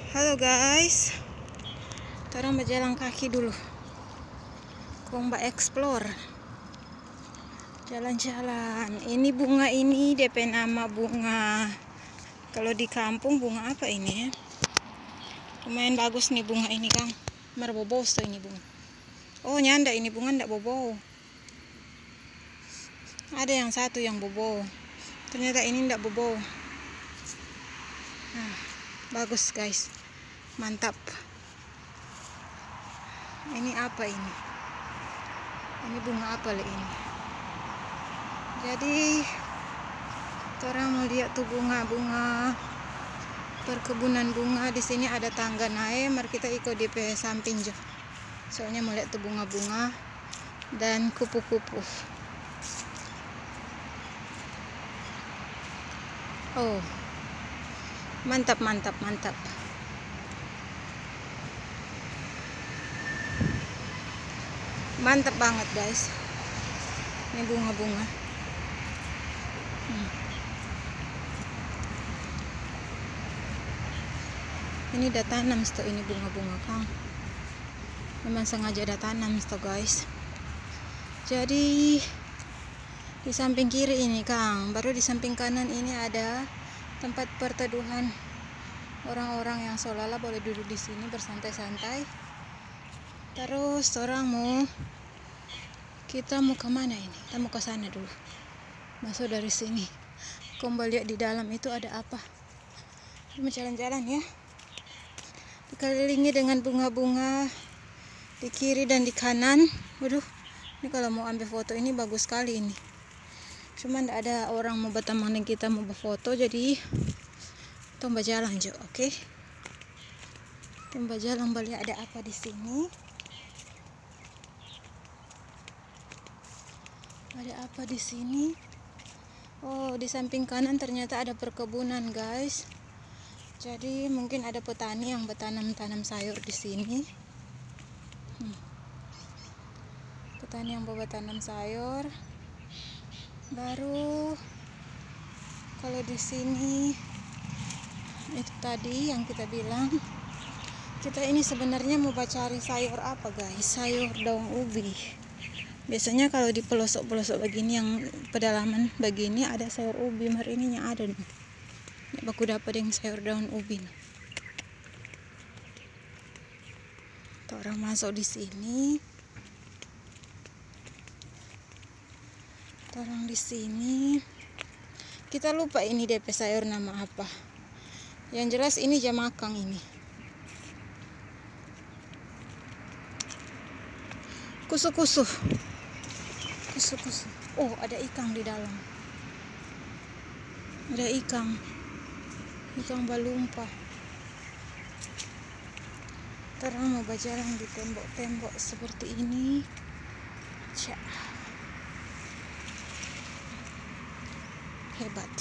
Halo guys, kita berjalan kaki dulu. Komba explore, jalan-jalan. Ini bunga ini DP nama bunga. Kalau di kampung bunga apa ini ya? Lumayan bagus nih bunga ini Kang. Merbobo tuh ini bunga. Oh nyanda ini bunga ndak bobo. Ada yang satu yang bobo. Ternyata ini ndak bobo. Nah, bagus guys. Mantap. Ini apa ini? Ini bunga apa le ini? Jadi orang mau lihat tuh bunga-bunga, perkebunan bunga. Di sini ada tangga naik, mari kita ikut di samping jo. Soalnya mau lihat tuh bunga-bunga dan kupu-kupu. Oh, mantap, mantap, mantap. Mantap banget guys. Ini bunga-bunga. Ini udah tanam sto ini bunga-bunga Kang. Memang sengaja udah tanam sto guys. Jadi di samping kiri ini Kang, baru di samping kanan ini ada tempat perteduhan orang-orang yang solala boleh duduk di sini bersantai-santai. Terus kita mau kemana ini? Kita mau ke sana dulu. Masuk dari sini. Kembali lihat di dalam itu ada apa? Kita mau jalan-jalan ya. Dikelilingi dengan bunga-bunga di kiri dan di kanan. Waduh, ini kalau mau ambil foto ini bagus sekali ini. Cuman tidak ada orang mau berteman kita mau berfoto, jadi kita berjalan jo, oke? Kita berjalan balik ada apa di sini? Ada apa di sini? Oh, di samping kanan ternyata ada perkebunan, guys. Jadi mungkin ada petani yang bertanam sayur di sini. Petani yang bertanam sayur. Baru kalau di sini itu tadi yang kita bilang, kita ini sebenarnya mau cari sayur apa, guys? Sayur daun ubi. Biasanya kalau di pelosok-pelosok begini yang pedalaman begini ada sayur ubi, hari ini ada nih. Baku dapat yang sayur daun ubi. Tuh, orang masuk di sini. Tuh, orang di sini. Kita lupa ini DP sayur nama apa. Yang jelas ini jamakang ini. Kusu-kusu. Kusu-kusu. Oh, ada ikan di dalam. Ada ikan balumpah. Terang mau berjalan di tembok-tembok seperti ini. Cak. Hebat.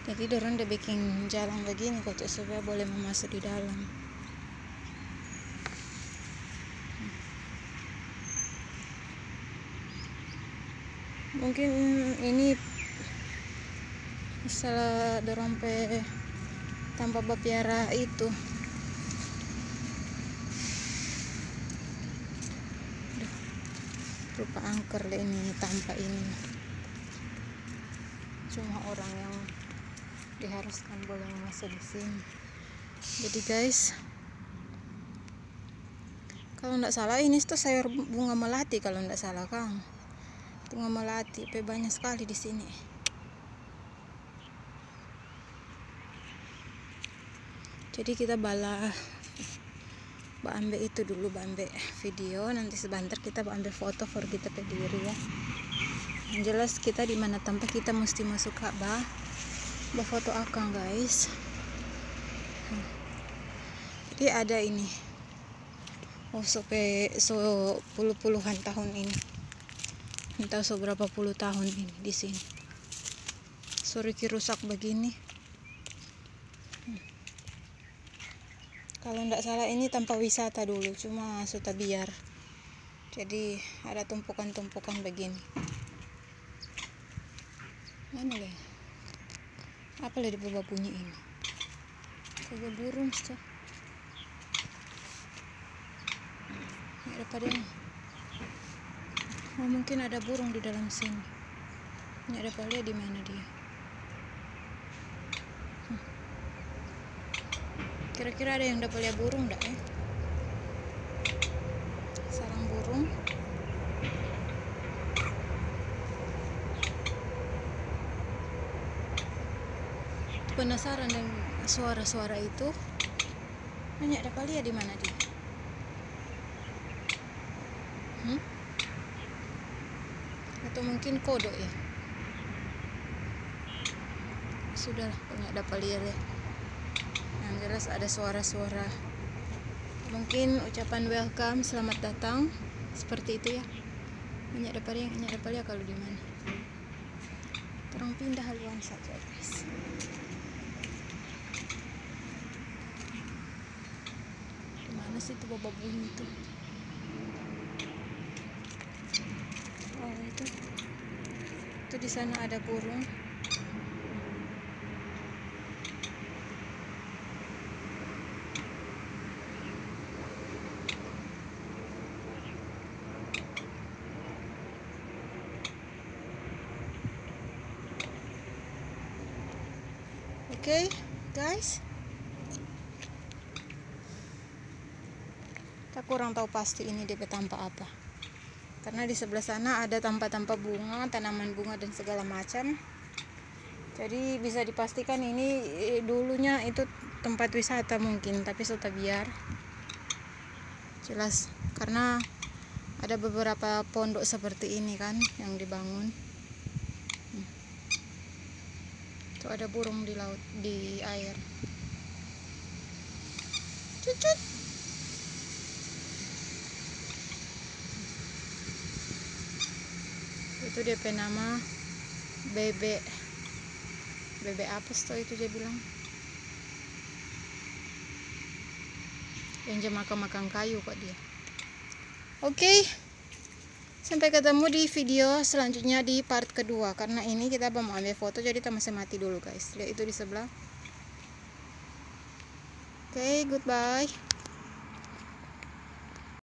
Jadi dorong udah bikin jalan begini kok supaya boleh masuk di dalam. Mungkin ini salah dorong tanpa berpiara itu. Rupa angker ini tanpa ini. Cuma orang yang diharuskan boleh masuk di sini. Jadi guys, kalau nggak salah ini tuh sayur bunga melati kalau nggak salah Kang. Bunga melati, banyak sekali di sini. Jadi kita ambil itu dulu, ambil video, nanti sebentar kita ambil foto for kita pediri ya. Yang jelas kita di mana tempat kita mesti masuk Ka'bah. Berfoto akang guys. Jadi ada ini. Oh, puluhan tahun ini. Entah seberapa puluh tahun ini di sini. Soriki rusak begini. Kalau nggak salah ini tanpa wisata dulu, cuma sudah biar. Jadi ada tumpukan-tumpukan begini. Mana leh? Apa leh di bawah bunyi ini? Kagak burung tuh. Ada pada yang. Oh, mungkin ada burung di dalam sini. Ini ada pada di mana dia? Kira-kira ada yang dapat lihat burung enggak ya? Sarang burung. Penasaran dengan suara-suara itu. Nanya dapat lihat di mana dia? Atau mungkin kodok ya? Sudahlah, banyak dapat lihat ya. Yang jelas ada suara-suara. Mungkin ucapan welcome, selamat datang, seperti itu ya. Banyak dapat lihat kalau di mana. Terang pindah haluan saja guys. Di mana sih itu baba bunyi itu? Oh itu di sana ada burung. Oke, guys. Kita kurang tahu pasti ini dia tampak apa. Karena di sebelah sana ada tampak-tampak bunga, tanaman bunga dan segala macam. Jadi bisa dipastikan ini dulunya itu tempat wisata mungkin, tapi sudah biar. Jelas karena ada beberapa pondok seperti ini kan yang dibangun. Tuh ada burung di laut, di air. Cucut. Itu DP nama bebek apa itu dia bilang. Yang makan kayu kok dia. Oke. Sampai ketemu di video selanjutnya di part kedua. Karena ini kita mau ambil foto, jadi kita masih mati dulu guys. Lihat itu di sebelah. Oke, goodbye.